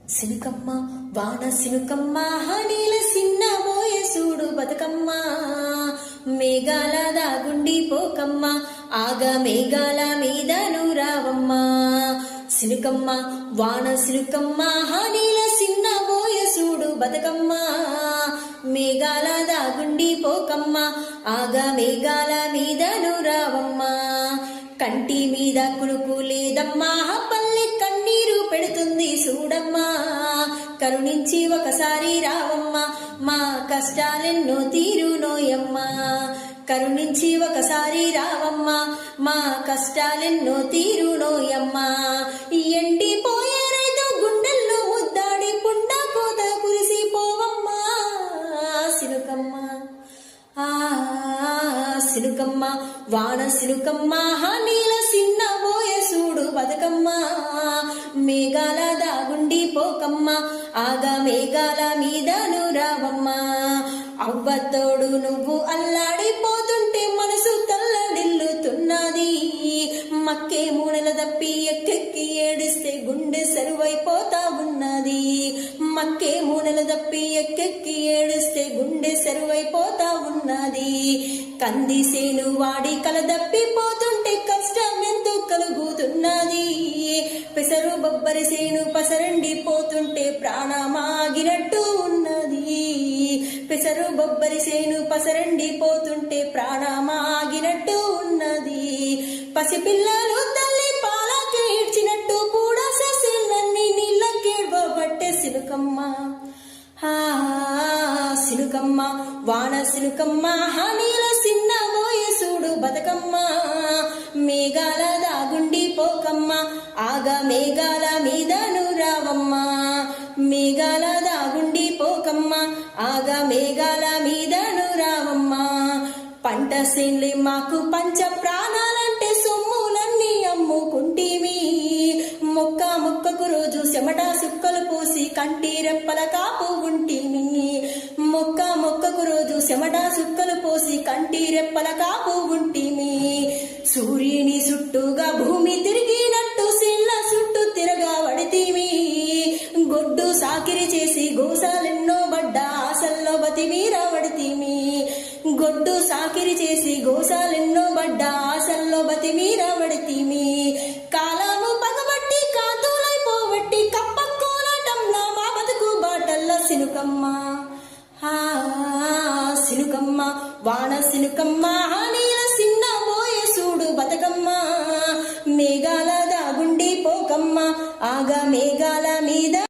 సినుకమ్మ వాన సినుకమ్మ నీల సిన్నబోయే సూడు బతుకమ్మ మేఘాల దాగుండి పోకమ్మ ఆగ మేఘాల మీద నూరావమ్మ సినుకమ్మ వాన సినుకమ్మ నీల సిన్నబోయే సూడు బతుకమ్మ మేఘాల దాగుండి పోకమ్మ ఆగ మేఘాల మీద నూరావమ్మ కంటి మీద కులుకు లేదమ్మా పల్లె కన్నీరు పెడుతుంది చూడమ్మా కరుణించి ఒకసారి రావమ్మా మా కష్టాలెన్నో తీరునోయమ్మా కరుణించి ఒకసారి రావమ్మా మా కష్టాలెన్నో తీరునోయమ్మా ఎండిపోయే రైతు గుండెల్లో ముద్దాడి పుండ కోత కురిసిపోవమ్మా సినుకమ్మ సినుకమ్మ వాన సినుకమ్మ నీల సిన్నబోయే సూడు బతుకమ్మ మేఘాల దాగుండి పోకమ్మ ఆగా మేఘాల మీద నూరావమ్మ అవ్వతోడు నువ్వు అల్లాడిపోతుంటే మనసు తల్లడిల్లుతున్నది మక్కే మూనెల తప్పి ఎక్కెక్కి ఏడిస్తే గుండె సెరువైపోతా ఉన్నది మక్కే మూనెల తప్పి ఎక్కెక్కి ఏడిస్తే గుండె సెరువైపోతా ఉన్నది కంది సేను వాడి కలదప్పిపోతుంటే కష్టం ఎందుకు కలుగుతున్నది పెసరు బొబ్బరి సేను పసరండిపోతుంటే ప్రాణమాగినట్టు ఉన్నది పెసరు బొబ్బరి సేను పసరండిపోతుంటే ప్రాణమాగినట్టు ఉన్నది పసిపిల్లలు తల్లి పాలకి ఇడ్చినట్టు కూడా ససిల్లన్నీ నీళ్ళకేడ్వబట్టే సినుకమ్మ సినుకమ్మ వాన సినుకమ్మ నీల సిన్నబోయే సూడు బతుకమ్మ మేఘాల దాగుండి పోకమ్మ ఆగా మేఘాల మీద నూరావమ్మ మేఘాల దాగుండి పోకమ్మ ఆగా మేఘాల మీద నూరావమ్మ పంట సేన్లే మాకు పంచ ప్రాణాలంటే సొమ్ములన్నీ అమ్ముకుంటేవి మొక్క మొక్కకు రోజు చెమట సుక్కలు పోసి కంటి రెప్పల కాపు ఉంటిమి మొక్క మొక్కకు రోజు చెమట సుక్కలు పోసి కంటి రెప్పల కాపు ఉంటిమి సూర్యుని చుట్టూగా భూమి తిరిగినట్టు సిల్ల చుట్టూ తిరగబడితిమి గొడ్డు సాకిరి చేసి గోసాలెన్నో బడ్డ ఆశల్లో బతిమీరబడితిమి గొడ్డు సాకిరి చేసి గోసాలెన్నో బడ్డ ఆశల్లో బతిమీరబడితిమి కాలము పగబట్టి కాతులైపోబట్టి కప్పకోలాటంలా మా బతుకు బాటల్ల సినుకమ్మ సినుకమ్మ వాన సినుకమ్మ